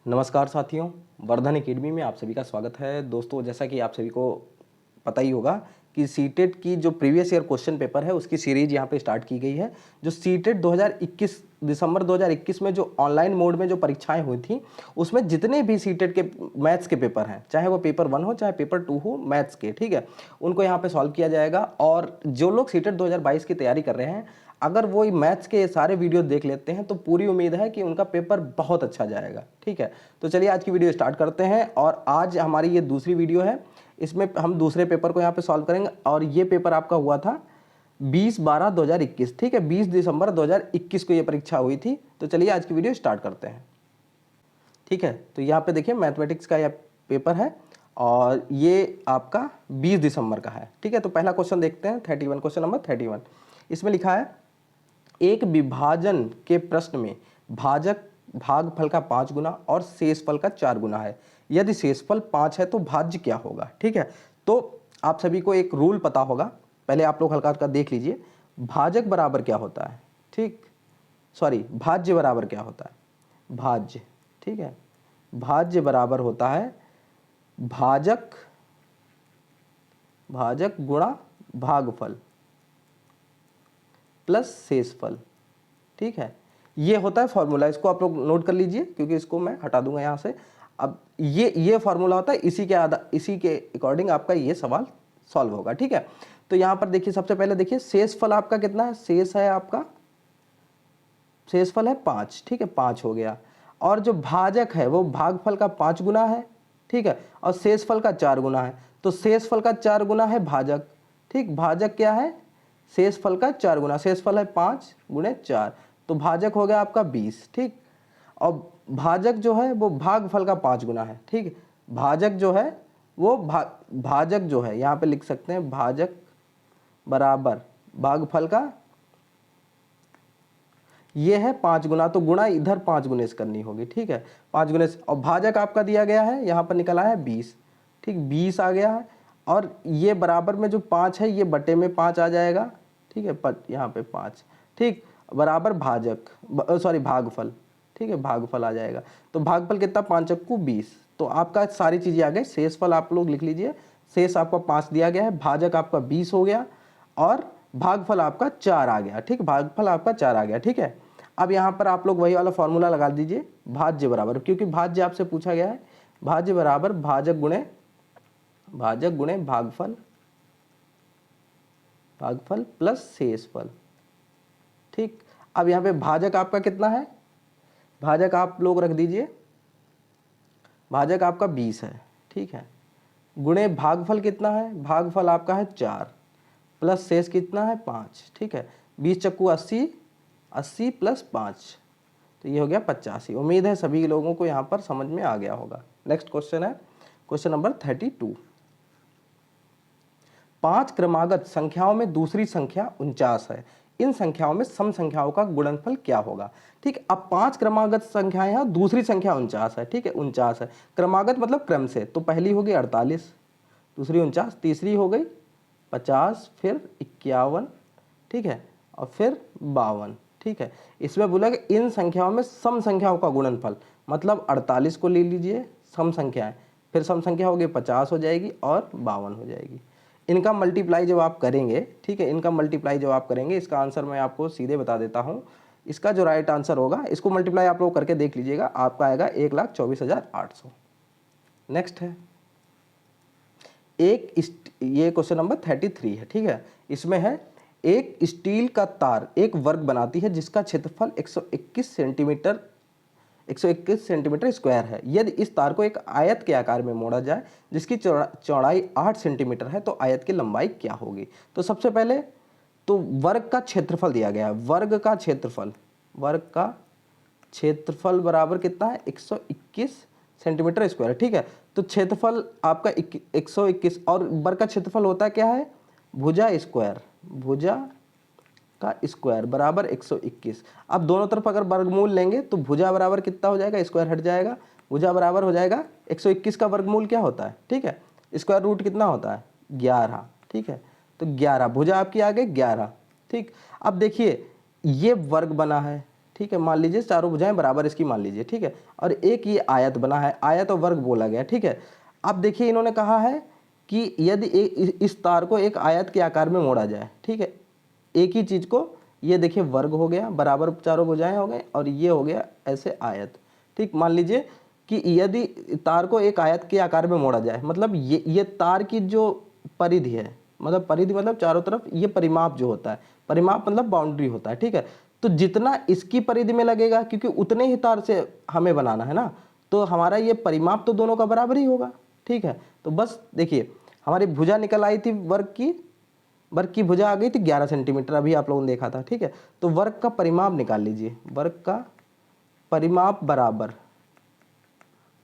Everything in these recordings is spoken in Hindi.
नमस्कार साथियों, वर्धन एकेडमी में आप सभी का स्वागत है। दोस्तों, जैसा कि आप सभी को पता ही होगा कि सीटेट की जो प्रीवियस ईयर क्वेश्चन पेपर है उसकी सीरीज यहाँ पे स्टार्ट की गई है। जो सीटेट 2021 दिसंबर 2021 में जो ऑनलाइन मोड में जो परीक्षाएं हुई थी उसमें जितने भी सीटेट के मैथ्स के पेपर हैं, चाहे वो पेपर 1 हो चाहे पेपर 2 हो मैथ्स के, ठीक है, उनको यहाँ पे सॉल्व किया जाएगा। और जो लोग सीटेट 2022 की तैयारी कर रहे हैं, अगर वो मैथ्स के सारे वीडियो देख लेते हैं तो पूरी उम्मीद है कि उनका पेपर बहुत अच्छा जाएगा। ठीक है, तो चलिए आज की वीडियो स्टार्ट करते हैं। और आज हमारी ये दूसरी वीडियो है, इसमें हम दूसरे पेपर को यहाँ पे सॉल्व करेंगे। और ये पेपर आपका हुआ था 20/12/2021, ठीक है, 20 दिसंबर 2021 को ये परीक्षा हुई थी। तो चलिए आज की वीडियो स्टार्ट करते हैं। ठीक है, तो यहाँ पे देखिए मैथमेटिक्स का यह पेपर है और ये आपका 20 दिसंबर का है। ठीक है, तो पहला क्वेश्चन देखते हैं, 31, क्वेश्चन नंबर 31। इसमें लिखा है, एक विभाजन के प्रश्न में भाजक भागफल का 5 गुना और शेषफल का 4 गुना है। यदि शेषफल 5 है तो भाज्य क्या होगा। ठीक है, तो आप सभी को एक रूल पता होगा, पहले आप लोग हल्का हल्का देख लीजिए। भाजक बराबर क्या होता है, ठीक, सॉरी, भाज्य बराबर क्या होता है, भाज्य। ठीक है, भाज्य बराबर होता है भाजक गुणा भागफल प्लस शेषफल। ठीक है, ये होता है फॉर्मूला, इसको आप लोग नोट कर लीजिए क्योंकि इसको मैं हटा दूंगा यहाँ से। अब ये फॉर्मूला होता है, इसी के अकॉर्डिंग आपका ये सवाल सॉल्व होगा। ठीक है, तो यहाँ पर देखिए, सबसे पहले देखिए शेषफल आपका कितना है, शेष है आपका, शेषफल है 5। ठीक है, 5 हो गया। और जो भाजक है वो भागफल का 5 गुना है। ठीक है, और शेषफल का 4 गुना है, तो शेषफल का 4 गुना है भाजक। ठीक, भाजक क्या है, शेषफल का 4 गुना, शेषफल है 5 गुणे 4, तो भाजक हो गया आपका 20। ठीक, और भाजक जो है वो भागफल का 5 गुना है। ठीक, भाजक जो है वो भाजक जो है यहाँ पे लिख सकते हैं, भाजक बराबर भागफल का ये है 5 गुना, तो गुणा इधर 5 गुने से करनी होगी। ठीक है, 5 गुने से, और भाजक आपका दिया गया है यहाँ पर निकला है 20। ठीक, 20 आ गया है, और ये बराबर में जो 5 है ये बटे में 5 आ जाएगा। ठीक है, यहाँ पे 5, ठीक, बराबर भाजक, सॉरी भागफल। ठीक है, भागफल आ जाएगा, तो भागफल कितना, 5 चक्कू 20, तो आपका सारी चीज़ें आ गई। शेषफल आप लोग लिख लीजिए, शेष आपका 5 दिया गया है, भाजक आपका 20 हो गया और भागफल आपका 4 आ गया। ठीक, भागफल आपका 4 आ गया। ठीक है, अब यहाँ पर आप लोग वही वाला फॉर्मूला लगा दीजिए, भाज्य बराबर, क्योंकि भाज्य आपसे पूछा गया है, भाज्य बराबर भाजक गुणे भागफल प्लस शेषफल। ठीक, अब यहाँ पे भाजक आपका कितना है, भाजक आप लोग रख दीजिए, भाजक आपका 20 है। ठीक है, गुणे भागफल कितना है, भागफल आपका है 4 प्लस शेष कितना है 5। ठीक है, 20 चक्कू 80, 80 प्लस 5, तो ये हो गया 85। उम्मीद है सभी लोगों को यहाँ पर समझ में आ गया होगा। नेक्स्ट क्वेश्चन है, क्वेश्चन नंबर 32। 5 क्रमागत संख्याओं में दूसरी संख्या 49 है, इन संख्याओं में सम संख्याओं का गुणनफल क्या होगा। ठीक, अब 5 क्रमागत संख्याएं हैं, दूसरी संख्या 49 है। ठीक है, 49 है, क्रमागत मतलब क्रम से, तो पहली होगी 48, दूसरी 49, तीसरी हो गई 50, फिर 51, ठीक है, और फिर 52। ठीक है, इसमें बोला कि इन संख्याओं में सम संख्याओं का गुणनफल, मतलब 48 को ले लीजिए सम संख्याएं, फिर सम संख्या होगी 50 हो जाएगी और 52 हो जाएगी। इनका मल्टीप्लाई जब आप करेंगे, ठीक है, इनका मल्टीप्लाई जब आप करेंगे, इसका आंसर मैं आपको सीधे बता देता हूं। इसका जो राइट आंसर होगा, इसको मल्टीप्लाई आप लोग करके देख लीजिएगा, आपका आएगा 1,24,800। नेक्स्ट है ये क्वेश्चन नंबर 33 है। ठीक है, इसमें है, एक स्टील का तार एक वर्ग बनाती है जिसका क्षेत्रफल 121 सेंटीमीटर स्क्वायर है। यदि इस तार को एक आयत के आकार में मोड़ा जाए जिसकी चौड़ाई 8 सेंटीमीटर है, तो आयत की लंबाई क्या होगी। तो सबसे पहले तो वर्ग का क्षेत्रफल दिया गया है, वर्ग का क्षेत्रफल बराबर कितना है, 121 सेंटीमीटर स्क्वायर। ठीक है, तो क्षेत्रफल आपका 121, और वर्ग का क्षेत्रफल होता है क्या है, भुजा का स्क्वायर बराबर 121। अब दोनों तरफ अगर वर्गमूल लेंगे तो भुजा बराबर कितना हो जाएगा, स्क्वायर हट जाएगा, भुजा बराबर हो जाएगा 121 का वर्गमूल क्या होता है, ठीक है, स्क्वायर रूट कितना होता है, 11। ठीक है, तो 11, भुजा आपकी आ गई 11। ठीक, अब देखिए ये वर्ग बना है, ठीक है, मान लीजिए चारों भुजाएं बराबर इसकी मान लीजिए, ठीक है, और एक ये आयत बना है, आयत और वर्ग बोला गया, ठीक है। अब देखिए इन्होंने कहा है कि यदि इस तार को एक आयत के आकार में मोड़ा जाए, ठीक है, एक ही चीज को, ये देखिए वर्ग हो गया, बराबर चारों भुजाएं हो गए, और ये हो गया ऐसे आयत, ठीक। मान लीजिए कि यदि तार को एक आयत के आकार में मोड़ा जाए, मतलब ये तार की जो परिधि है, मतलब परिधि मतलब चारों तरफ, ये परिमाप जो होता है, परिमाप मतलब बाउंड्री होता है, ठीक है। तो जितना इसकी परिधि में लगेगा, क्योंकि उतने ही तार से हमें बनाना है ना, तो हमारा ये परिमाप तो दोनों का बराबर ही होगा, ठीक है। तो बस देखिए हमारी भुजा निकल आई थी, वर्ग की भुजा आ गई थी 11 सेंटीमीटर, अभी आप लोगों ने देखा था, ठीक है। तो वर्ग का परिमाप निकाल लीजिए, वर्ग का परिमाप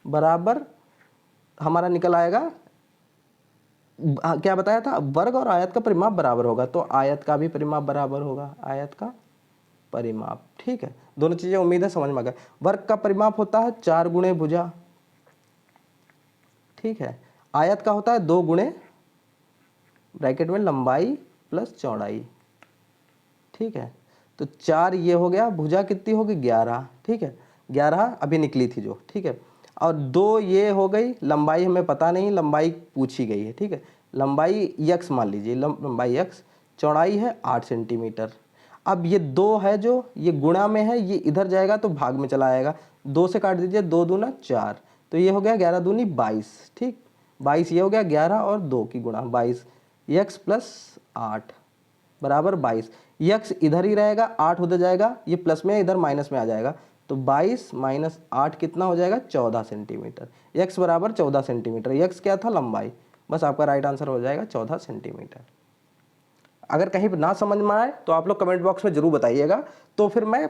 बराबर हमारा निकल आएगा, क्या बताया था, वर्ग और आयत का परिमाप बराबर होगा, तो आयत का भी परिमाप बराबर होगा, आयत का परिमाप, ठीक है। दोनों चीजें उम्मीद है समझ में आ गया। वर्ग का परिमाप होता है 4 गुणे भुजा, ठीक है। आयत का होता है 2 गुणे ब्रैकेट में लंबाई प्लस चौड़ाई, ठीक है। तो 4 ये हो गया, भुजा कितनी होगी 11, ठीक है, 11 अभी निकली थी जो, ठीक है। और 2 ये हो गई, लंबाई हमें पता नहीं, लंबाई पूछी गई है, ठीक है, लंबाई यक्स मान लीजिए, लंबाई यक्स, चौड़ाई है 8 सेंटीमीटर। अब ये 2 है जो ये गुणा में है, ये इधर जाएगा तो भाग में चला आएगा, 2 से काट दीजिए, 2 दूना 4, तो ये हो गया 11 दूनी 22, ठीक, 22 ये हो गया, 11 और 2 की गुणा 22, यक्स प्लस 8 बराबर 22, यक्स इधर ही रहेगा, 8 उधर जाएगा, ये प्लस में इधर माइनस में आ जाएगा, तो 22 माइनस 8 कितना हो जाएगा 14 सेंटीमीटर, यक्स बराबर 14 सेंटीमीटर, यक्स क्या था लंबाई, बस आपका राइट आंसर हो जाएगा 14 सेंटीमीटर। अगर कहीं ना समझ में आए तो आप लोग कमेंट बॉक्स में जरूर बताइएगा, तो फिर मैं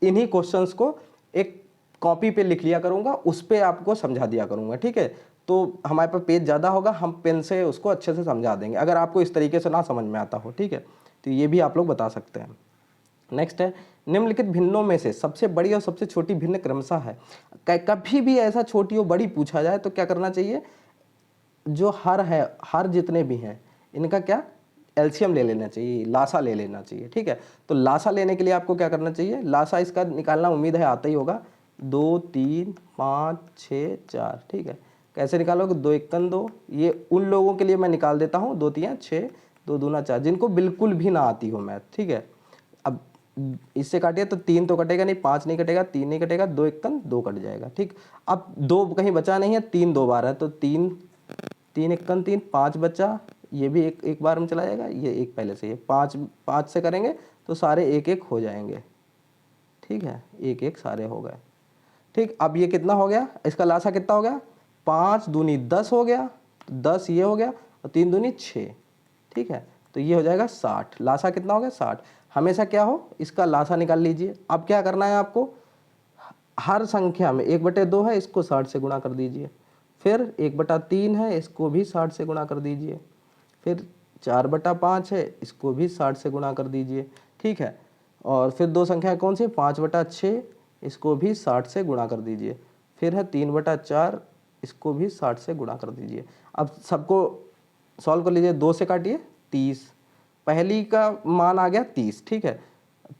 इन्हीं क्वेश्चंस को एक कॉपी पे लिख लिया करूंगा, उस पर आपको समझा दिया करूंगा, ठीक है। तो हमारे पास पेज ज़्यादा होगा, हम पेन से उसको अच्छे से समझा देंगे, अगर आपको इस तरीके से ना समझ में आता हो, ठीक है, तो ये भी आप लोग बता सकते हैं। नेक्स्ट है, निम्नलिखित भिन्नों में से सबसे बड़ी और सबसे छोटी भिन्न क्रमशः है। कभी भी ऐसा छोटी और बड़ी पूछा जाए तो क्या करना चाहिए, जो हर है, हर जितने भी हैं इनका क्या एलसीएम ले लेना चाहिए, लासा ले लेना चाहिए, ठीक है। तो लासा लेने के लिए आपको क्या करना चाहिए, लासा इसका निकालना उम्मीद है आता ही होगा, 2 3 5 6 4, ठीक है। कैसे निकालोगे, 2 एकन 2, ये उन लोगों के लिए मैं निकाल देता हूँ, 2 3 6, 2 दूना 4, जिनको बिल्कुल भी ना आती हो मैथ, ठीक है। अब इससे काटिए तो 3 तो कटेगा नहीं, 5 नहीं कटेगा, 3 नहीं कटेगा, 2 एकन 2 कट जाएगा, ठीक। अब 2 कहीं बचा नहीं है, 3 2 बार है, तो 3 3 एकन 3, 5 बचा, ये भी एक बार में चला जाएगा, ये एक पहले से, ये 5 से करेंगे तो सारे 1 1 हो जाएंगे, ठीक है, 1 1 सारे हो गए, ठीक। अब ये कितना हो गया, इसका लासा कितना हो गया, 5 दूनी 10 हो गया, 10 ये हो गया, और 3 दूनी 6, ठीक है, तो ये हो जाएगा 60, लासा कितना हो गया 60। हमेशा क्या हो, इसका लासा निकाल लीजिए। अब क्या करना है आपको, हर संख्या में 1/2 है, इसको 60 से गुणा कर दीजिए, फिर 1/3 है, इसको भी 60 से गुणा कर दीजिए, फिर 4/5 है, इसको भी 60 से गुणा कर दीजिए, ठीक है। और फिर 2 संख्या कौन सी, 5/6, इसको भी 60 से गुणा कर दीजिए, फिर है 3/4, इसको भी 60 से गुणा कर दीजिए। अब सबको सॉल्व कर लीजिए, 2 से काटिए 30, पहली का मान आ गया 30, ठीक है,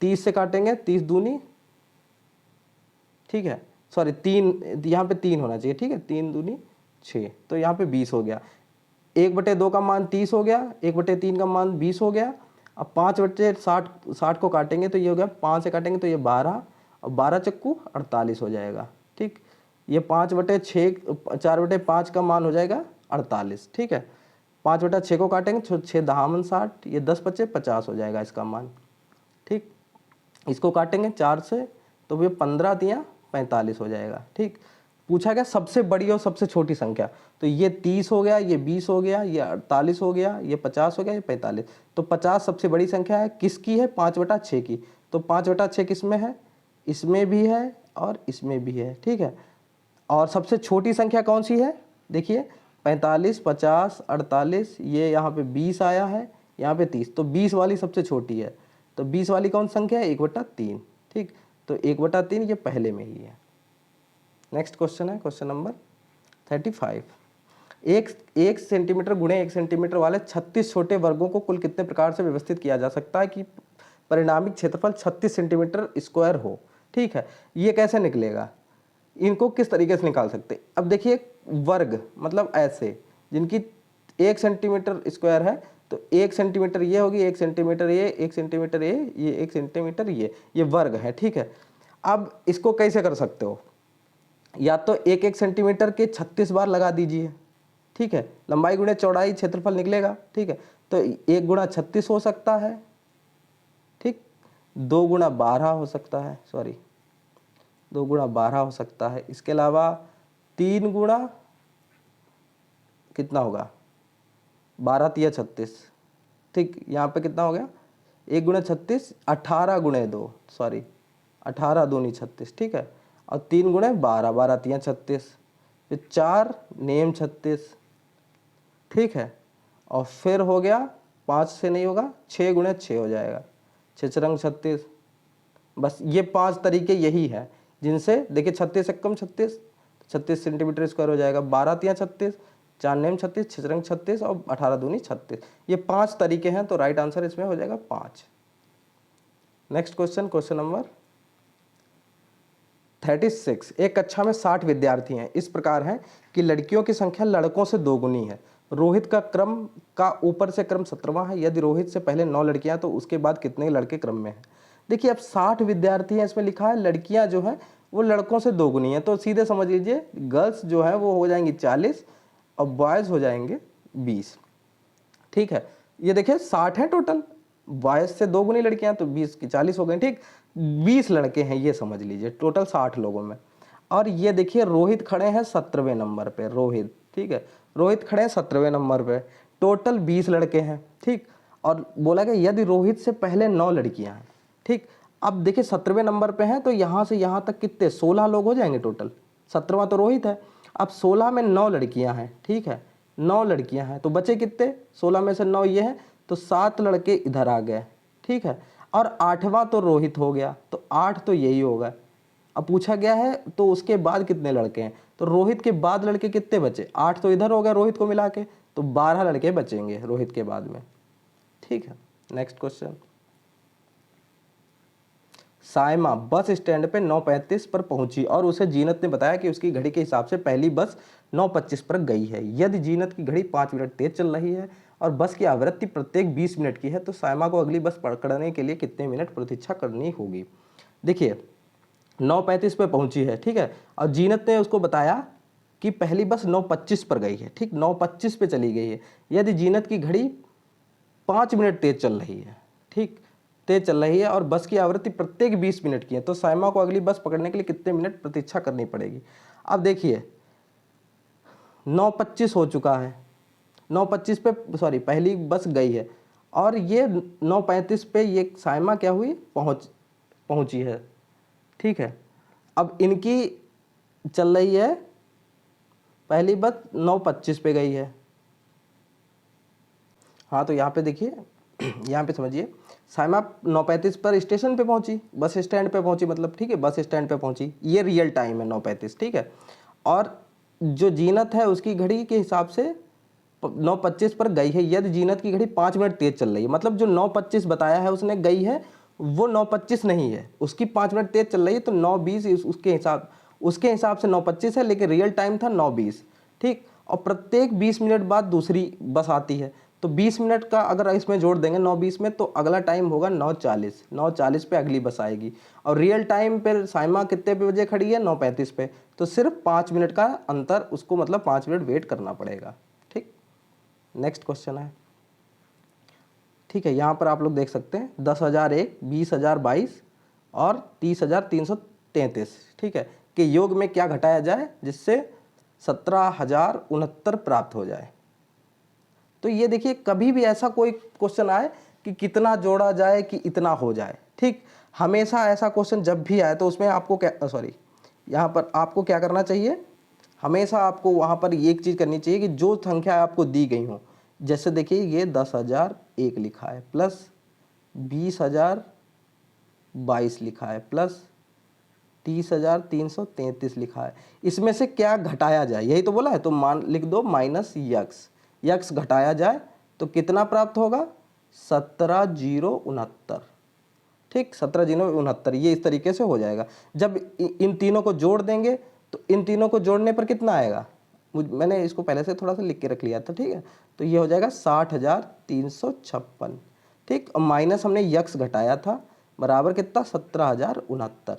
30 से काटेंगे 30 दूनी, ठीक है, सॉरी 3, यहाँ पे 3 होना चाहिए, ठीक है, 3 दूनी 6, तो यहाँ पे 20 हो गया, 1/2 का मान 30 हो गया, 1/3 का मान 20 हो गया। अब 5/60 को काटेंगे तो ये हो गया, 5 से काटेंगे तो ये 12, और 12 चक्कू 48 हो जाएगा, ठीक। ये 5/6, 4/5 का मान हो जाएगा 48, ठीक है। 5/6 को काटेंगे तो 6 दहामन 60, ये 10 बचे 50 हो जाएगा इसका मान, ठीक। इसको काटेंगे 4 से तो ये 15 दिया 45 हो जाएगा, ठीक। पूछा गया सबसे बड़ी और सबसे छोटी संख्या, तो ये 30 हो गया, ये 20 हो गया, ये 48 हो गया, ये 50 हो गया, ये 45, तो 50 सबसे बड़ी संख्या है, किसकी है 5/6 की, तो 5/6 किस में है, इसमें भी है और इसमें भी है, ठीक है। और सबसे छोटी संख्या कौन सी है, देखिए 45 50 48, ये यहाँ पे 20 आया है, यहाँ पे 30, तो 20 वाली सबसे छोटी है, तो 20 वाली कौन संख्या है 1/3, ठीक, तो 1/3 ये पहले में ही है। नेक्स्ट क्वेश्चन है क्वेश्चन नंबर 35, एक सेंटीमीटर गुणे 1 सेंटीमीटर वाले 36 छोटे वर्गों को कुल कितने प्रकार से व्यवस्थित किया जा सकता है कि परिणामी क्षेत्रफल 36 सेंटीमीटर स्क्वायर हो। ठीक है, ये कैसे निकलेगा, इनको किस तरीके से निकाल सकते। अब देखिए वर्ग मतलब ऐसे जिनकी 1 सेंटीमीटर स्क्वायर है तो 1 सेंटीमीटर ये होगी, 1 सेंटीमीटर ये, 1 सेंटीमीटर ये 1 सेंटीमीटर ये वर्ग है। ठीक है, अब इसको कैसे कर सकते हो, या तो 1 सेंटीमीटर के 36 बार लगा दीजिए। ठीक है, लंबाई गुणे चौड़ाई क्षेत्रफल निकलेगा। ठीक है, तो 1 गुणा 36 हो सकता है, ठीक, 2 गुणा 12 हो सकता है, सॉरी 2 गुणा 12 हो सकता है। इसके अलावा 3 गुणा कितना होगा, 12 तिया 36। ठीक, यहाँ पे कितना हो गया, 1 गुणा 36, 18 गुणे 2, सॉरी 18 दूनी 36। ठीक है, और 3 गुणे 12, 12 तिया 36, फिर 4 नेम 36। ठीक है, और फिर हो गया 5 से नहीं होगा, 6 गुणे 6 हो जाएगा, 6 चरंग 36। बस ये 5 तरीके यही है जिनसे देखिए 36 एकम 36, 36 सेंटीमीटर स्क्वायर हो जाएगा, 12 तिया 36, 4 नेम 36, 6 चरंग 36 और 18 दूनी 36। ये 5 तरीके हैं, तो राइट आंसर इसमें हो जाएगा 5। Next question, question number 36। एक कक्षा में 60 विद्यार्थी हैं, इस प्रकार है कि लड़कियों की संख्या लड़कों से 2 गुनी है। रोहित का क्रम का ऊपर से क्रम 17वां है। यदि रोहित से पहले 9 लड़कियां तो उसके बाद कितने लड़के क्रम में हैं। देखिए अब 60 विद्यार्थी हैं, इसमें लिखा है लड़कियां जो हैं वो लड़कों से 2 गुनी है, तो सीधे समझ लीजिए गर्ल्स जो है वो हो जाएंगी 40 और बॉयज़ हो जाएंगे 20। ठीक है, ये देखिए 60 है टोटल, बॉयज से 2 गुनी लड़कियां तो 20 की 40 हो गई। ठीक, 20 लड़के हैं ये समझ लीजिए टोटल 60 लोगों में। और ये देखिए रोहित खड़े हैं 17वें नंबर पे, रोहित, ठीक है, रोहित खड़े हैं 17वें नंबर पे, टोटल 20 लड़के हैं। ठीक, और बोला गया यदि रोहित से पहले 9 लड़कियां हैं। ठीक, अब देखिए 17वें नंबर पे हैं तो यहाँ से यहाँ तक कितने 16 लोग हो जाएंगे टोटल, 17वां तो रोहित है। अब 16 में 9 लड़कियां हैं। ठीक है, 9 लड़कियां हैं तो बचे कितने, 16 में से 9 ये हैं तो 7 लड़के इधर आ गए। ठीक है, और 8वां तो रोहित हो गया तो 8 तो यही होगा। अब पूछा गया है तो उसके बाद कितने लड़के हैं, तो रोहित के बाद लड़के कितने बचे, 8 तो इधर हो गया रोहित को मिला के, तो 12 लड़के बचेंगे रोहित के बाद में। ठीक है, next question. Saima bus stand पे 9:35 पर पहुंची और उसे जीनत ने बताया कि उसकी घड़ी के हिसाब से पहली बस 9:25 पर गई है। यदि जीनत की घड़ी 5 मिनट तेज चल रही है और बस की आवृत्ति प्रत्येक 20 मिनट की है तो साइमा को अगली बस पकड़ने के लिए कितने मिनट प्रतीक्षा करनी होगी। देखिए 9:35 पे पहुंची है, ठीक है, और जीनत ने उसको बताया कि पहली बस 9:25 पर गई है। ठीक, 9:25 पे चली गई है। यदि जीनत की घड़ी 5 मिनट तेज चल रही है, ठीक, तेज चल रही है और बस की आवृत्ति प्रत्येक 20 मिनट की है तो साइमा को अगली बस पकड़ने के लिए कितने मिनट प्रतीक्षा करनी पड़ेगी। अब देखिए 9:25 हो चुका है, 9:25 पे सॉरी पहली बस गई है और ये 9:35 पे ये साइमा क्या हुई, पहुंची है। ठीक है, अब इनकी चल रही है पहली बस 9:25 पे गई है। हाँ, तो यहाँ पे देखिए यहाँ पे समझिए साइमा 9:35 पर स्टेशन पे पहुंची, बस स्टैंड पे पहुंची मतलब, ठीक है, बस स्टैंड पे पहुंची, ये रियल टाइम है 9:35। ठीक है, और जो जीनत है उसकी घड़ी के हिसाब से 9:25 पर गई है। यदि जीनत की घड़ी 5 मिनट तेज चल रही है, मतलब जो 9:25 बताया है उसने गई है वो 9:25 नहीं है, उसकी 5 मिनट तेज चल रही है तो 9:20 उसके हिसाब से 9:25 है, लेकिन रियल टाइम था 9:20। ठीक, और प्रत्येक 20 मिनट बाद दूसरी बस आती है तो 20 मिनट का अगर इसमें जोड़ देंगे 9:20 में तो अगला टाइम होगा 9:40। 9:40 पे अगली बस आएगी और रियल टाइम पे साइमा कितने पे बजे खड़ी है, 9:35 पे, तो सिर्फ 5 मिनट का अंतर उसको, मतलब 5 मिनट वेट करना पड़ेगा। ठीक, नेक्स्ट क्वेश्चन है। ठीक है, यहाँ पर आप लोग देख सकते हैं 10,001, 20,022 और 30,333, ठीक है, कि योग में क्या घटाया जाए जिससे 17,069 प्राप्त हो जाए। तो ये देखिए कभी भी ऐसा कोई क्वेश्चन आए कि कितना जोड़ा जाए कि इतना हो जाए, ठीक, हमेशा ऐसा क्वेश्चन जब भी आए तो उसमें आपको क्या सॉरी यहाँ पर आपको क्या करना चाहिए, हमेशा आपको वहाँ पर एक चीज़ करनी चाहिए कि जो संख्या आपको दी गई हो, जैसे देखिए ये 10,001 लिखा है प्लस 20,022 लिखा है प्लस 30,333 लिखा है, इसमें से क्या घटाया जाए, यही तो बोला है, तो मान लिख दो माइनस यक्स घटाया जाए तो कितना प्राप्त होगा, 17,069। ठीक, 17 जीरो 69, ये इस तरीके से हो जाएगा। जब इन तीनों को जोड़ देंगे तो इन तीनों को जोड़ने पर कितना आएगा, मैंने इसको पहले से थोड़ा सा लिख के रख लिया था, ठीक है। तो ये हो जाएगा 60,356, ठीक। और माइनस हमने यक्स घटाया था, बराबर कितना, 17,069,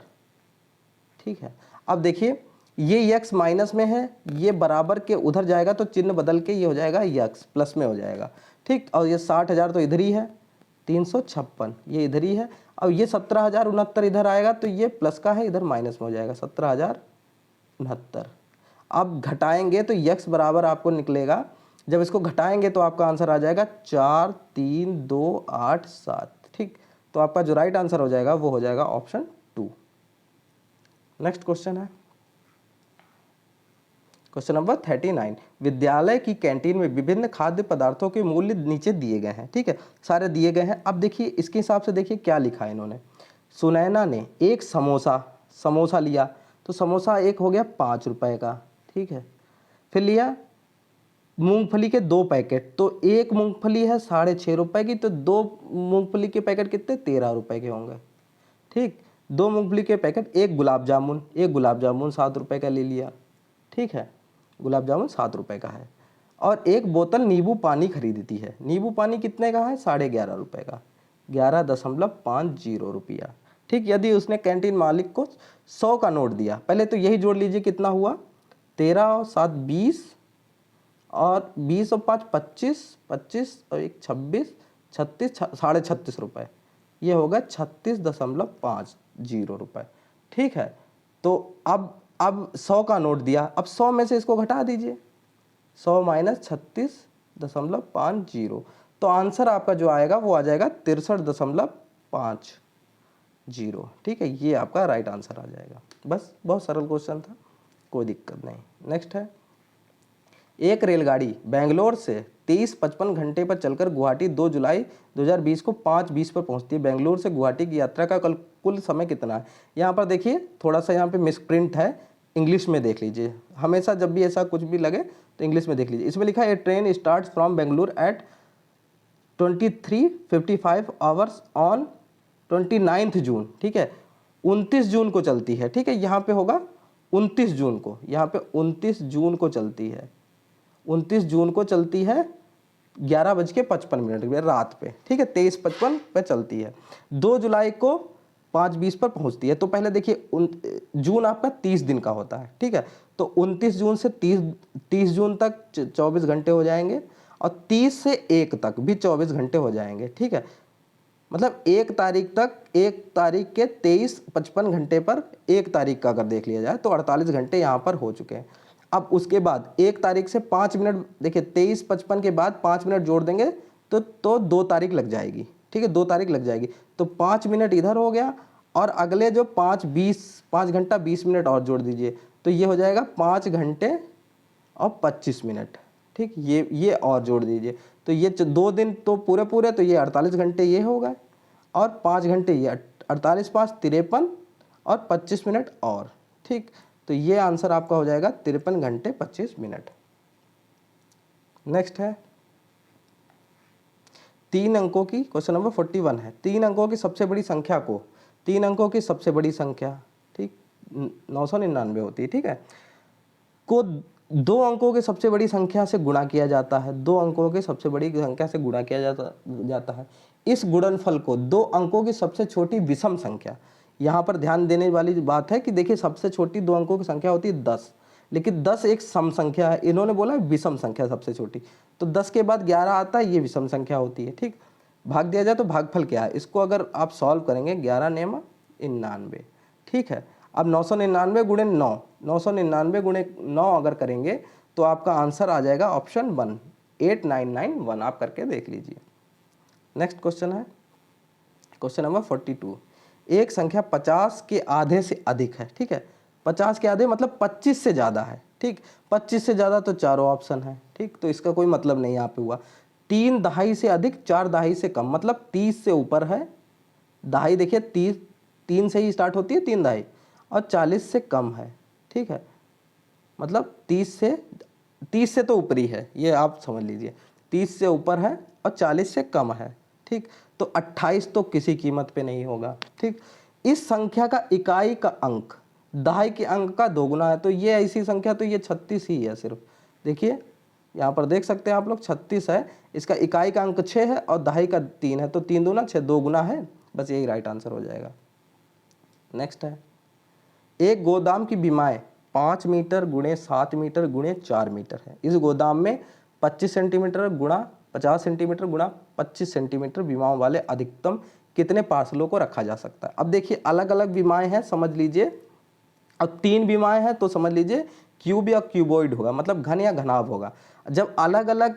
ठीक है। अब देखिए ये यक्स माइनस में है, ये बराबर के उधर जाएगा तो चिन्ह बदल के ये हो जाएगा यक्स प्लस में हो जाएगा, ठीक। और ये 60,000 तो इधर ही है, 356 ये इधर ही है। अब ये 17,069 इधर आएगा तो ये प्लस का है, इधर माइनस में हो जाएगा 17,069। अब घटाएंगे तो यक्स बराबर आपको निकलेगा, जब इसको घटाएंगे तो आपका आंसर आ जाएगा 43287, ठीक। तो आपका जो राइट आंसर हो जाएगा वो हो जाएगा ऑप्शन 2। नेक्स्ट क्वेश्चन है क्वेश्चन नंबर 39। विद्यालय की कैंटीन में विभिन्न खाद्य पदार्थों के मूल्य नीचे दिए गए हैं, ठीक है, सारे दिए गए हैं। अब देखिए इसके हिसाब से देखिए क्या लिखा है इन्होंने। सुनैना ने एक समोसा लिया, तो समोसा एक हो गया 5 रुपए का, ठीक है। फिर लिया मूंगफली के 2 पैकेट, तो एक मूंगफली है 6.5 रुपए की, तो 2 मूंगफली के पैकेट कितने, 13 रुपए के होंगे, ठीक। 2 मूंगफली के पैकेट, एक गुलाब जामुन 7 रुपए का ले लिया, ठीक है, गुलाब जामुन 7 रुपए का है। और एक बोतल नींबू पानी खरीदती है, नींबू पानी कितने का है, 11.5 रुपए का, 11.50 रुपया, ठीक। यदि उसने कैंटीन मालिक को 100 का नोट दिया, पहले तो यही जोड़ लीजिए कितना हुआ, 13 और 7 20, और 20 और 5 25, 25 और 1 26, 36, 36.5 रुपये, ये होगा 36.50 रुपये, ठीक है। तो अब 100 का नोट दिया, अब 100 में से इसको घटा दीजिए, 100 माइनस 36.50, तो आंसर आपका जो आएगा वो आ जाएगा 63.50, ठीक है। ये आपका राइट आंसर आ जाएगा। बस बहुत सरल क्वेश्चन था, कोई दिक्कत नहीं। नेक्स्ट है, एक रेलगाड़ी बेंगलोर से 23:55 घंटे पर चलकर गुवाहाटी 2 जुलाई 2020 को 5:20 पर पहुंचती है। बेंगलोर से गुवाहाटी की यात्रा का कुल समय कितना है। यहाँ पर देखिए थोड़ा सा यहाँ पे मिसप्रिंट है, इंग्लिश में देख लीजिए, हमेशा जब भी ऐसा कुछ भी लगे तो इंग्लिश में देख लीजिए। इसमें लिखा है train start from Bengaluru at 23:55 hours on 29 June, ठीक है, 29 जून को चलती है, ठीक है। यहाँ पे होगा 29 जून को, यहाँ पे 29 जून को चलती है, 29 जून को चलती है 11:55 रात पे, ठीक है, 23:55 पे चलती है। 2 जुलाई को 5:20 पर पहुंचती है। तो पहले देखिए जून आपका 30 दिन का होता है, ठीक है, तो 29 जून से 30 जून तक 24 घंटे हो जाएंगे, और 30 से 1 तक भी 24 घंटे हो जाएंगे, ठीक है। मतलब 1 तारीख तक, 1 तारीख के 23:55 घंटे पर 1 तारीख का अगर देख लिया जाए तो 48 घंटे यहाँ पर हो चुके हैं। अब उसके बाद 1 तारीख से 5 मिनट, देखिए 23:55 के बाद 5 मिनट जोड़ देंगे तो 2 तारीख लग जाएगी, ठीक है, 2 तारीख लग जाएगी, तो 5 मिनट इधर हो गया, और अगले जो 5 घंटा 20 मिनट और जोड़ दीजिए, तो ये हो जाएगा 5 घंटे और 25 मिनट, ठीक। ये और जोड़ दीजिए, तो ये 2 दिन तो पूरे, तो ये 48 घंटे ये हो गए, और 5 घंटे ये 48, 5 53, और 25 मिनट और, ठीक। तो ये आंसर आपका हो जाएगा 53 घंटे 25 मिनट। नेक्स्ट है 3 अंकों की, क्वेश्चन नंबर 41 है। 3 अंकों की सबसे बड़ी संख्या को, 3 अंकों की सबसे बड़ी संख्या, ठीक, 999 होती है, ठीक है, को 2 अंकों की सबसे बड़ी संख्या से गुणा किया जाता है। 2 अंकों की सबसे बड़ी संख्या से गुणा किया जाता है। इस गुणनफल को 2 अंकों की सबसे छोटी विषम संख्या, यहाँ पर ध्यान देने वाली बात है कि देखिए सबसे छोटी 2 अंकों की संख्या होती है 10, लेकिन 10 एक सम संख्या है, इन्होंने बोला विषम संख्या सबसे छोटी, तो 10 के बाद 11 आता है, ये विषम संख्या होती है, ठीक। भाग दिया जाए तो भागफल क्या है, इसको अगर आप सॉल्व करेंगे 11 नेमा 99, ठीक है। अब 999 गुणे 9, 999 गुणे 9 अगर करेंगे तो आपका आंसर आ जाएगा ऑप्शन 1, 8991, आप करके देख लीजिए। नेक्स्ट क्वेश्चन है क्वेश्चन नंबर 42। एक संख्या 50 के आधे से अधिक है, ठीक है, 50 के आधे मतलब 25 से ज़्यादा है, ठीक, 25 से ज़्यादा तो चारों ऑप्शन है, ठीक, तो इसका कोई मतलब नहीं यहाँ पे हुआ। 3 दहाई से अधिक 4 दहाई से कम, मतलब 30 से ऊपर है, दहाई देखिए 3 से ही स्टार्ट होती है 3 दहाई, और 40 से कम है, ठीक है, मतलब 30 से तो ऊपरी है, ये आप समझ लीजिए, 30 से ऊपर है और 40 से कम है, ठीक। तो 28 तो किसी कीमत पे नहीं होगा। ठीक, इस संख्या का इकाई का अंक दहाई के अंक का दोगुना है, तो ये ऐसी संख्या, तो ये 36 ही है सिर्फ। देखिए यहाँ पर देख सकते हैं आप लोग 36 है, इसका इकाई का अंक 6 है और दहाई का 3 है, तो 3 दूना 6, 2 गुना है, बस यही राइट आंसर हो जाएगा। नेक्स्ट है, एक गोदाम की बीमाएं 5 मीटर गुणे 7 मीटर गुणे 4 मीटर है। इस गोदाम में 25 सेंटीमीटर गुणा 50 सेंटीमीटर गुणा 25 सेंटीमीटर बीमाओं वाले अधिकतम कितने पार्सलों को रखा जा सकता है। अब देखिए अलग अलग बीमाएं हैं, समझ लीजिए, अब 3 बीमाएं हैं तो समझ लीजिए क्यूब या क्यूबॉइड होगा, मतलब घन या घनाभ होगा। जब अलग अलग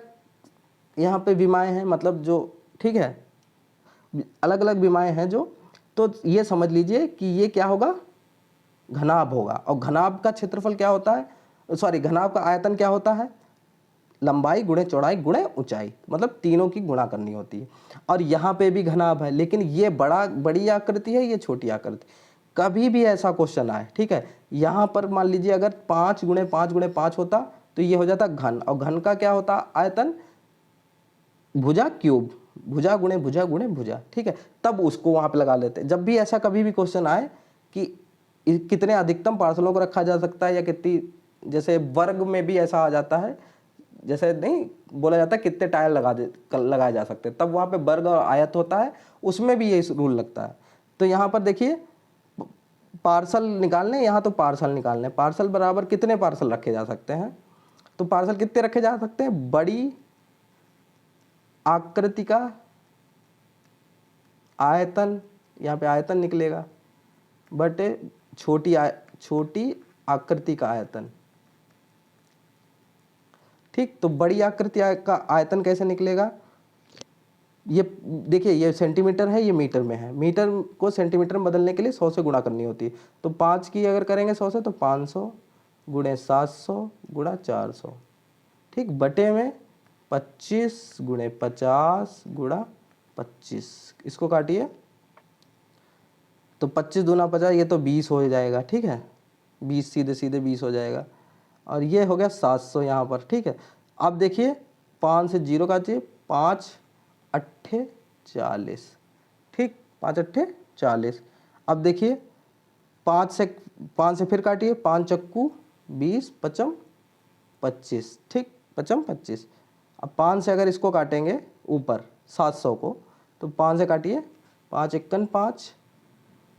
यहाँ पे बीमाएं हैं, मतलब जो, ठीक है, अलग अलग बीमाएं हैं जो, तो ये समझ लीजिए कि ये क्या होगा, घनाभ होगा। और घनाभ का क्षेत्रफल क्या होता है, सॉरी, घनाभ का आयतन क्या होता है, लंबाई गुणे चौड़ाई गुणे ऊंचाई, मतलब तीनों की गुणा करनी होती है। और यहाँ पे भी घनाभ है, लेकिन ये बड़ी आकृति है, ये छोटी आकृति। कभी भी ऐसा क्वेश्चन आए, ठीक है, यहाँ पर मान लीजिए अगर 5 गुणे 5 गुणे 5 होता तो ये हो जाता घन, और घन का क्या होता आयतन, भुजा क्यूब, भुजा गुणे भुजा, ठीक है, तब उसको वहां पे लगा लेते हैं। जब भी ऐसा कभी भी क्वेश्चन आए कि कितने अधिकतम पार्सलों को रखा जा सकता है या कितनी, जैसे वर्ग में भी ऐसा आ जाता है, जैसे नहीं बोला जाता कितने टायर लगाए जा सकते हैं, तब वहां पे वर्ग और आयत होता है, उसमें भी ये रूल लगता है। तो यहाँ पर देखिए पार्सल निकालने, यहाँ तो पार्सल निकालने, पार्सल बराबर कितने पार्सल रखे जा सकते हैं, तो पार्सल कितने रखे जा सकते हैं, बड़ी आकृति का आयतन, यहाँ पे आयतन निकलेगा, बटे छोटी आकृति का आयतन। ठीक, तो बड़ी आकृति का आयतन कैसे निकलेगा, ये देखिए ये सेंटीमीटर है, ये मीटर में है, मीटर को सेंटीमीटर में बदलने के लिए 100 से गुणा करनी होती है। तो 5 की अगर करेंगे 100 से, तो 500 गुणे 700 गुणा 400, ठीक, बटे में 25 गुणे 50 गुणा 25, इसको काटिए तो 25 दूना 50, ये तो 20 हो जाएगा, ठीक है, 20 सीधे सीधे 20 हो जाएगा, और ये हो गया 700 यहाँ पर, ठीक है। अब देखिए 5 से 0 काटिए, 5 अट्ठे 40, ठीक, 5 अट्ठे 40। अब देखिए 5 से फिर काटिए, 5 चक्कू 20, पचम 25, ठीक, पचम 25। अब 5 से अगर इसको काटेंगे ऊपर 700 को, तो 5 से काटिए, 5 एकन 5,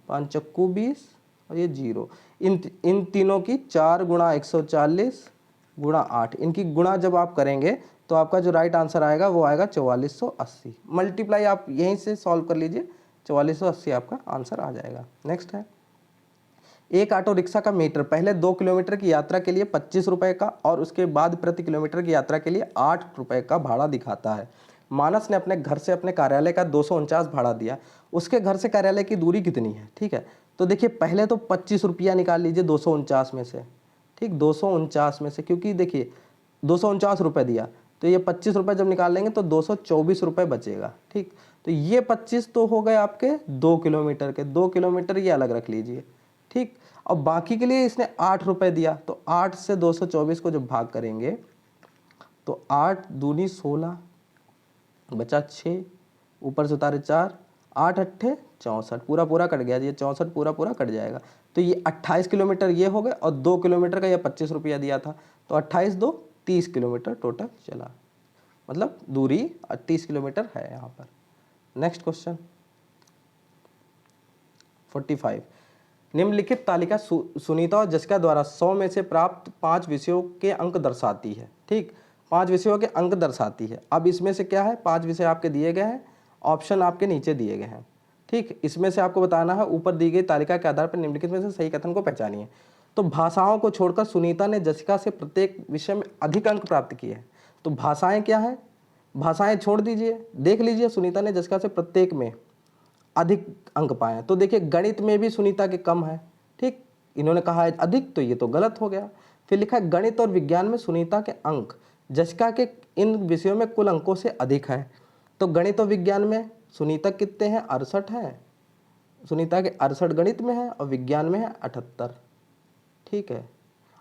5 चक्कू 20 और ये 0। इन तीनों की 4 गुणा 140 गुणा 8, इनकी गुणा जब आप करेंगे तो आपका जो राइट आंसर आएगा वो आएगा 4480। मल्टीप्लाई आप यहीं से सॉल्व कर लीजिए, 4480 आपका आंसर आ जाएगा। नेक्स्ट है, एक ऑटो रिक्शा का मीटर पहले 2 किलोमीटर की यात्रा के लिए 25 रुपये का और उसके बाद प्रति किलोमीटर की यात्रा के लिए 8 रुपये का भाड़ा दिखाता है। मानस ने अपने घर से अपने कार्यालय का 249 भाड़ा दिया, उसके घर से कार्यालय की दूरी कितनी है, ठीक है। तो देखिए पहले तो 25 रुपया निकाल लीजिए 249 में से, ठीक, 249 में से, क्योंकि देखिए 249 रुपये दिया, तो ये 25 रुपये जब निकाल लेंगे तो 224 रुपये बचेगा, ठीक। तो ये 25 तो हो गए आपके 2 किलोमीटर के, 2 किलोमीटर ये अलग रख लीजिए, ठीक। और बाकी के लिए इसने 8 रुपये दिया, तो 8 से 224 को जब भाग करेंगे तो 8 दूनी 16, बचा 6, ऊपर से उतारे 4, 8 अट्ठे 64, पूरा पूरा कट गया, ये 64 पूरा पूरा कट जाएगा। तो ये 28 किलोमीटर ये हो गए, और 2 किलोमीटर का ये 25 रुपया दिया था, तो 28 2 30 किलोमीटर टोटल चला, मतलब दूरी 30 किलोमीटर है यहाँ पर। नेक्स्ट क्वेश्चन 45, निम्नलिखित तालिका सुनीता और जसिका द्वारा 100 में से प्राप्त 5 विषयों के अंक दर्शाती है, ठीक, 5 विषयों के अंक दर्शाती है। अब इसमें से क्या है, 5 विषय आपके दिए गए हैं, ऑप्शन आपके नीचे दिए गए हैं, ठीक। इसमें से आपको बताना है ऊपर दी गई तालिका के आधार पर निम्नलिखित में से सही कथन को पहचानिए। तो भाषाओं को छोड़कर सुनीता ने जसिका से प्रत्येक विषय में अधिक अंक प्राप्त किए हैं। तो भाषाएं क्या है, भाषाएं छोड़ दीजिए, देख लीजिए सुनीता ने जसिका से प्रत्येक में अधिक अंक पाए। तो देखिए गणित में भी सुनीता के कम है, ठीक, इन्होंने कहा है अधिक, तो ये तो गलत हो गया। फिर लिखा है गणित और विज्ञान में सुनीता के अंक जसिका के इन विषयों में कुल अंकों से अधिक है। तो गणित और विज्ञान में सुनीता कितने हैं, 68 हैं, सुनीता के 68 गणित में है और विज्ञान में है 78, ठीक है।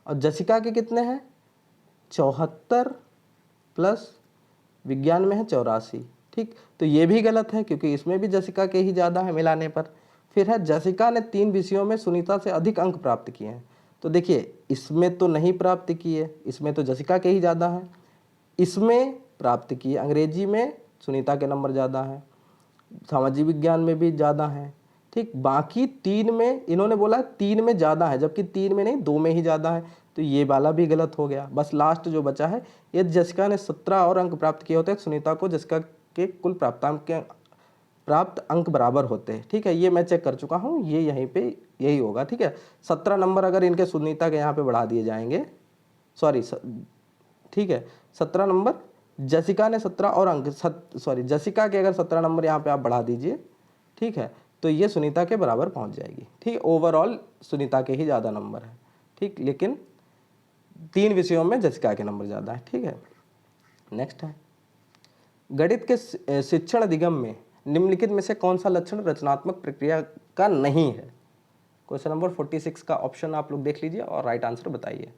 और जसिका के कितने हैं, 74 प्लस विज्ञान में है 84, ठीक, तो ये भी गलत है क्योंकि इसमें भी जसिका के ही ज़्यादा है मिलाने पर। फिर है जसिका ने 3 विषयों में सुनीता से अधिक अंक प्राप्त किए हैं। तो देखिए इसमें तो नहीं प्राप्त किए, इसमें तो जसिका के ही ज़्यादा हैं, इसमें प्राप्त किए, अंग्रेजी में सुनीता के नंबर ज़्यादा हैं, सामाजिक विज्ञान में भी ज़्यादा हैं। ठीक, बाकी 3 में इन्होंने बोला 3 में ज़्यादा है, जबकि 3 में नहीं 2 में ही ज़्यादा है, तो ये वाला भी गलत हो गया। बस लास्ट जो बचा है, ये जसिका ने 17 और अंक प्राप्त किए होते हैं, सुनीता को जसिका के कुल प्राप्त अंक बराबर होते हैं। ठीक है, ये मैं चेक कर चुका हूँ, ये यहीं पे यही होगा। ठीक है, 17 नंबर अगर इनके सुनीता के यहाँ पे बढ़ा दिए जाएंगे, सॉरी ठीक है, 17 नंबर जसिका ने 17 और अंक जसिका के अगर 17 नंबर यहाँ पे आप बढ़ा दीजिए, ठीक है, तो ये सुनीता के बराबर पहुँच जाएगी। ठीक, ओवरऑल सुनीता के ही ज़्यादा नंबर है। ठीक, लेकिन 3 विषयों में जसिका के नंबर ज़्यादा है। ठीक है, नेक्स्ट है, गणित के शिक्षण अधिगम में निम्नलिखित में से कौन सा लक्षण रचनात्मक प्रक्रिया का नहीं है? क्वेश्चन नंबर 46 का ऑप्शन आप लोग देख लीजिए और राइट आंसर बताइए।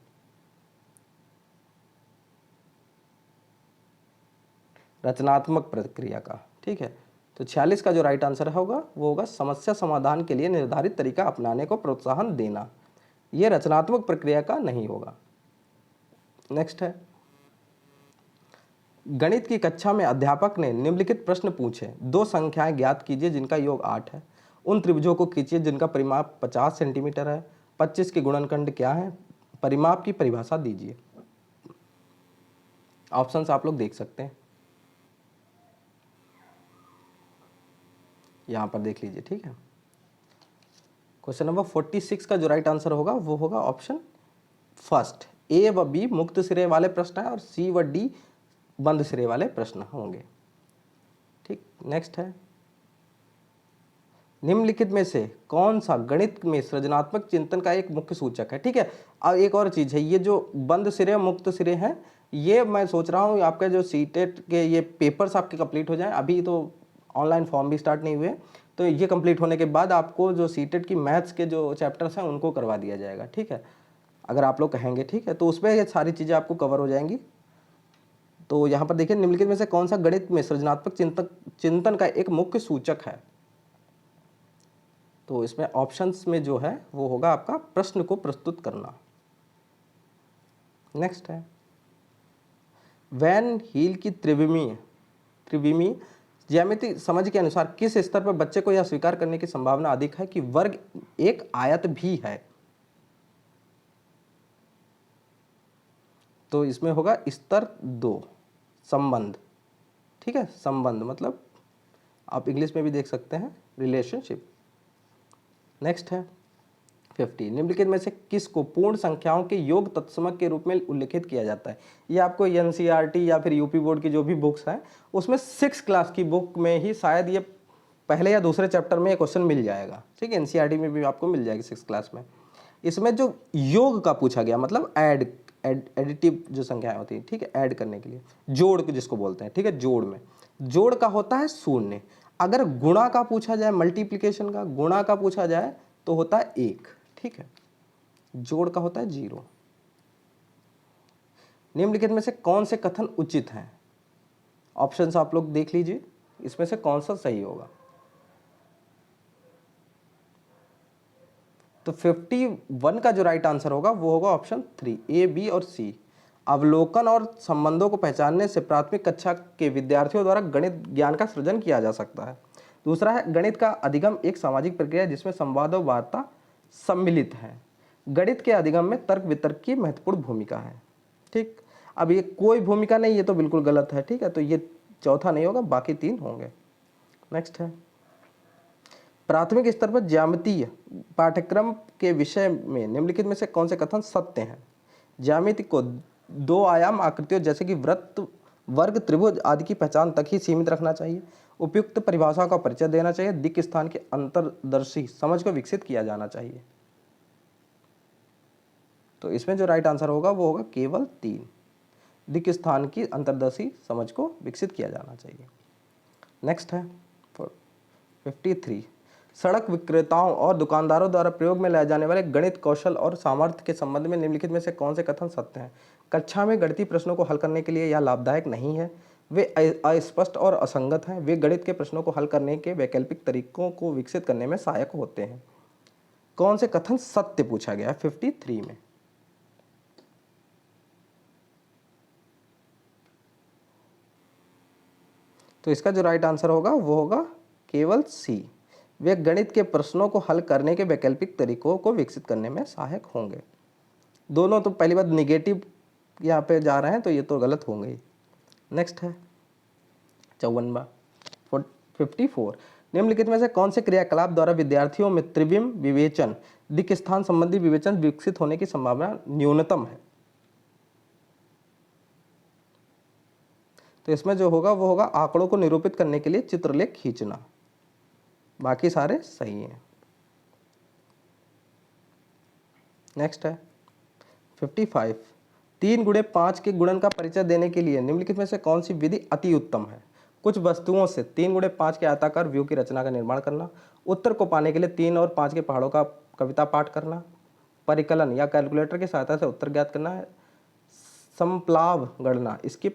रचनात्मक प्रक्रिया का, ठीक है, तो 46 का जो राइट आंसर होगा वो होगा समस्या समाधान के लिए निर्धारित तरीका अपनाने को प्रोत्साहन देना। यह रचनात्मक प्रक्रिया का नहीं होगा। नेक्स्ट है, गणित की कक्षा में अध्यापक ने निम्नलिखित प्रश्न पूछे, 2 संख्याएं ज्ञात कीजिए जिनका योग 8 है, उन त्रिभुजों को खींचिए जिनका परिमाप 50 सेंटीमीटर है, 25 के गुणनखंड क्या है, परिमाप की परिभाषा दीजिए। ऑप्शंस आप लोग देख सकते हैं, यहां पर देख लीजिए। ठीक है, क्वेश्चन नंबर 46 का जो राइट आंसर होगा वो होगा ऑप्शन फर्स्ट, ए व बी मुक्त सिरे वाले प्रश्न है और सी व डी बंद सिरे वाले प्रश्न होंगे। ठीक, नेक्स्ट है, निम्नलिखित में से कौन सा गणित में सृजनात्मक चिंतन का एक मुख्य सूचक है? ठीक है, अब एक और चीज है, ये जो बंद सिरे मुक्त सिरे हैं, ये मैं सोच रहा हूँ आपका जो सीटेट के ये पेपर्स आपके कंप्लीट हो जाएं, अभी तो ऑनलाइन फॉर्म भी स्टार्ट नहीं हुए, तो ये कंप्लीट होने के बाद आपको जो सीटेट की मैथ्स के जो चैप्टर्स हैं उनको करवा दिया जाएगा। ठीक है, अगर आप लोग कहेंगे, ठीक है, तो उसमें ये सारी चीज़ें आपको कवर हो जाएंगी। तो यहाँ पर देखिए, निम्नलिखित में से कौन सा गणित में सृजनात्मक चिंतन का एक मुख्य सूचक है? तो इसमें ऑप्शंस में जो है वो होगा आपका प्रश्न को प्रस्तुत करना। नेक्स्ट है, वैन हील की त्रिविमीय ज्यामिति समझ के अनुसार किस स्तर पर बच्चे को यह स्वीकार करने की संभावना अधिक है कि वर्ग एक आयत भी है? तो इसमें होगा स्तर 2, संबंध। ठीक है, संबंध मतलब आप इंग्लिश में भी देख सकते हैं रिलेशनशिप। नेक्स्ट है 50, निम्नलिखित में से किसको पूर्ण संख्याओं के योग तत्समक के रूप में उल्लिखित किया जाता है? ये आपको एनसीईआरटी या फिर यूपी बोर्ड की जो भी बुक्स हैं उसमें 6 क्लास की बुक में ही शायद ये पहले या दूसरे चैप्टर में ये क्वेश्चन मिल जाएगा। ठीक है, एनसीईआरटी में भी आपको मिल जाएगी 6 क्लास में। इसमें जो योग का पूछा गया मतलब एडिटिव जो संख्याएं होती है, ठीक है, ऐड करने के लिए जोड़ जिसको बोलते हैं। ठीक है, जोड़ में जोड़ का होता है 0, अगर गुणा का पूछा जाए, मल्टीप्लिकेशन का गुणा का पूछा जाए तो होता है 1। ठीक है, जोड़ का होता है 0। निम्नलिखित में से कौन से कथन उचित हैं? ऑप्शंस आप लोग देख लीजिए, इसमें से कौन सा सही होगा? तो 51 का जो राइट आंसर होगा वो होगा ऑप्शन 3, ए, बी और सी। अवलोकन और संबंधों को पहचानने से प्राथमिक कक्षा के विद्यार्थियों द्वारा गणित ज्ञान का सृजन किया जा सकता है। दूसरा है, गणित का अधिगम एक सामाजिक प्रक्रिया है जिसमें संवाद और वार्ता सम्मिलित है। गणित के अधिगम में तर्क वितर्क की महत्वपूर्ण भूमिका है। ठीक, अब ये कोई भूमिका नहीं, ये तो बिल्कुल गलत है। ठीक है, तो ये चौथा नहीं होगा, बाकी 3 होंगे। नेक्स्ट है, प्राथमिक स्तर पर ज्यामितीय पाठ्यक्रम के विषय में निम्नलिखित में से कौन से कथन सत्य हैं? ज्यामिति को 2 आयाम आकृतियों जैसे कि वृत्त, वर्ग, त्रिभुज आदि की पहचान तक ही सीमित रखना चाहिए। उपयुक्त परिभाषाओं का परिचय देना चाहिए। दिक् स्थान की अंतर्दर्शी समझ को विकसित किया जाना चाहिए। तो इसमें जो राइट आंसर होगा वो होगा केवल 3, दिक् स्थान की अंतर्दर्शी समझ को विकसित किया जाना चाहिए। नेक्स्ट है 53, सड़क विक्रेताओं और दुकानदारों द्वारा प्रयोग में लाए जाने वाले गणित कौशल और सामर्थ्य के संबंध में निम्नलिखित में से कौन से कथन सत्य हैं? कक्षा में गणितीय प्रश्नों को हल करने के लिए यह लाभदायक नहीं है। वे अस्पष्ट और असंगत हैं, वे गणित के प्रश्नों को हल करने के वैकल्पिक तरीकों को विकसित करने में सहायक होते हैं। कौन से कथन सत्य पूछा गया है 53 में? तो इसका जो राइट आंसर होगा वो होगा केवल सी, वे गणित के प्रश्नों को हल करने के वैकल्पिक तरीकों को विकसित करने में सहायक होंगे। दोनों तो पहली बात निगेटिव यहाँ पे जा रहे हैं तो ये तो गलत होंगे ही। नेक्स्ट है 54वां 54, निम्नलिखित में से कौन से क्रियाकलाप द्वारा विद्यार्थियों में त्रिविम विवेचन दिक् स्थान संबंधी विवेचन विकसित होने की संभावना न्यूनतम है? तो इसमें जो होगा वो होगा आंकड़ों को निरूपित करने के लिए चित्रलेख खींचना, बाकी सारे सही हैं। नेक्स्ट है 55, 3 गुणे 5 के गुणन का परिचय देने के लिए निम्नलिखित में से कौन सी विधि अति उत्तम है? कुछ वस्तुओं से 3 गुणे 5 के आयताकार व्यू की रचना का निर्माण करना, उत्तर को पाने के लिए 3 और 5 के पहाड़ों का कविता पाठ करना, परिकलन या कैलकुलेटर की सहायता से उत्तर ज्ञात करना है, समप्लाव गणना इसकी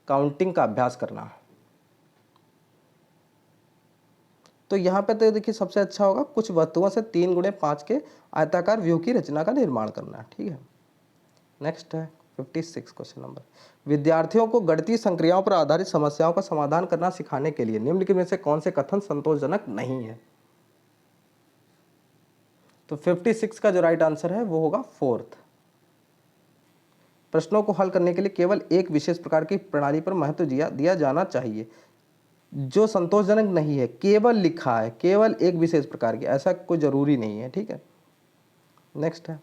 काउंटिंग का अभ्यास करना। तो यहाँ पे तो देखिए सबसे अच्छा होगा कुछ वस्तुओं से 3 गुणे 5 के आयताकार व्यू की रचना का निर्माण करना। ठीक है, नेक्स्ट है 56 क्वेश्चन नंबर, विद्यार्थियों को गणितीय संक्रियाओं पर आधारित समस्याओं का समाधान करना सिखाने के लिए निम्नलिखित में से कौन से कथन संतोषजनक नहीं है? तो 56 का जो राइट आंसर है वो होगा 4th, प्रश्नों को हल करने के लिए केवल एक विशेष प्रकार की प्रणाली पर महत्व दिया जाना चाहिए। जो संतोषजनक नहीं है केवल लिखा है, केवल एक विशेष प्रकार की, ऐसा कोई जरूरी नहीं है। ठीक है, नेक्स्ट है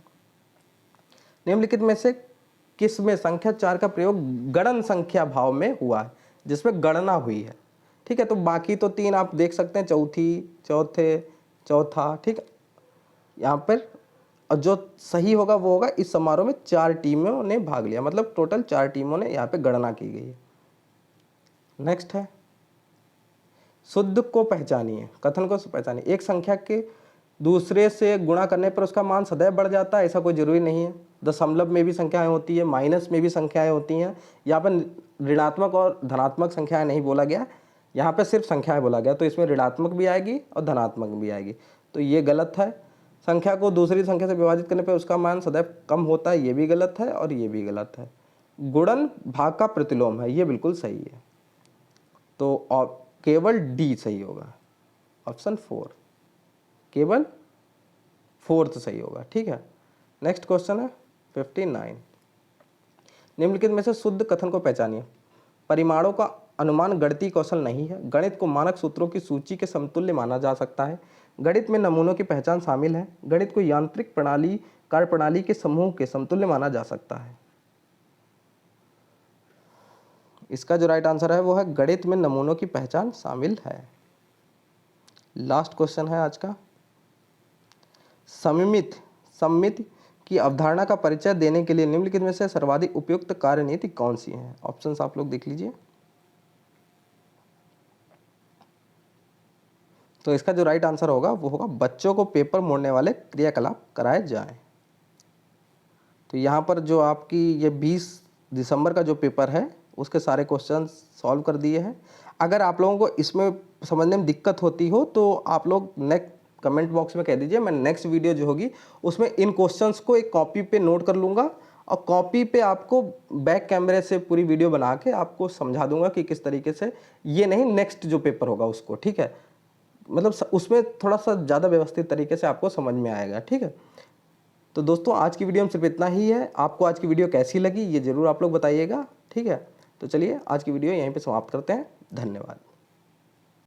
निम्नलिखित में से किस में संख्या 4 का प्रयोग गणन संख्या भाव में हुआ है, जिसमें गणना हुई है? ठीक है, तो बाकी तो 3 आप देख सकते हैं, चौथी, चौथे, चौथा। ठीक है, यहाँ पर जो सही होगा वो होगा इस समारोह में 4 टीमों ने भाग लिया, मतलब टोटल 4 टीमों ने यहाँ पे गणना की गई है। नेक्स्ट है शुद्ध को पहचानिए, कथन को पहचानिए, एक संख्या के दूसरे से गुणा करने पर उसका मान सदैव बढ़ जाता है, ऐसा कोई जरूरी नहीं है। दशमलव में भी संख्याएं होती है, माइनस में भी संख्याएं होती हैं। यहाँ पर ऋणात्मक और धनात्मक संख्याएं नहीं बोला गया, यहाँ पे सिर्फ संख्याएं बोला गया, तो इसमें ऋणात्मक भी आएगी और धनात्मक भी आएगी, तो ये गलत है। संख्या को दूसरी संख्या से विभाजित करने पर उसका मान सदैव कम होता है, ये भी गलत है और ये भी गलत है। गुणन भाग का प्रतिलोम है, ये बिल्कुल सही है, तो केवल डी सही होगा, ऑप्शन 4 केवल 4th सही होगा। ठीक है, नेक्स्ट क्वेश्चन है 59, निम्नलिखित में से शुद्ध कथन को पहचानिए, परिमाणों का अनुमान गणितीय कौशल नहीं है, गणित को मानक सूत्रों की सूची के समतुल्य माना जा सकता है, गणित में नमूनों की पहचान शामिल है, गणित को यांत्रिक प्रणाली कार्यप्रणाली के समूह के समतुल्य माना जा सकता है। इसका जो राइट आंसर है वो है गणित में नमूनों की पहचान शामिल है। लास्ट क्वेश्चन है आज का, सममित की अवधारणा का परिचय देने के लिए निम्नलिखित में से सर्वाधिक उपयुक्त कार्यनीति कौन सी है? ऑप्शंस आप लोग देख लीजिए। तो इसका जो राइट आंसर होगा वो होगा बच्चों को पेपर मोड़ने वाले क्रियाकलाप कराए जाएं। तो यहाँ पर जो आपकी ये 20 दिसंबर का जो पेपर है उसके सारे क्वेश्चन सॉल्व कर दिए हैं। अगर आप लोगों को इसमें समझने में दिक्कत होती हो तो आप लोग नेक्स्ट कमेंट बॉक्स में कह दीजिए, मैं नेक्स्ट वीडियो जो होगी उसमें इन क्वेश्चंस को एक कॉपी पे नोट कर लूँगा और कॉपी पे आपको बैक कैमरे से पूरी वीडियो बना के आपको समझा दूंगा कि किस तरीके से, ये नहीं नेक्स्ट जो पेपर होगा उसको। ठीक है, मतलब उसमें थोड़ा सा ज़्यादा व्यवस्थित तरीके से आपको समझ में आएगा। ठीक है, तो दोस्तों आज की वीडियो में सिर्फ इतना ही है। आपको आज की वीडियो कैसी लगी ये ज़रूर आप लोग बताइएगा। ठीक है, तो चलिए आज की वीडियो यहीं पे समाप्त करते हैं। धन्यवाद।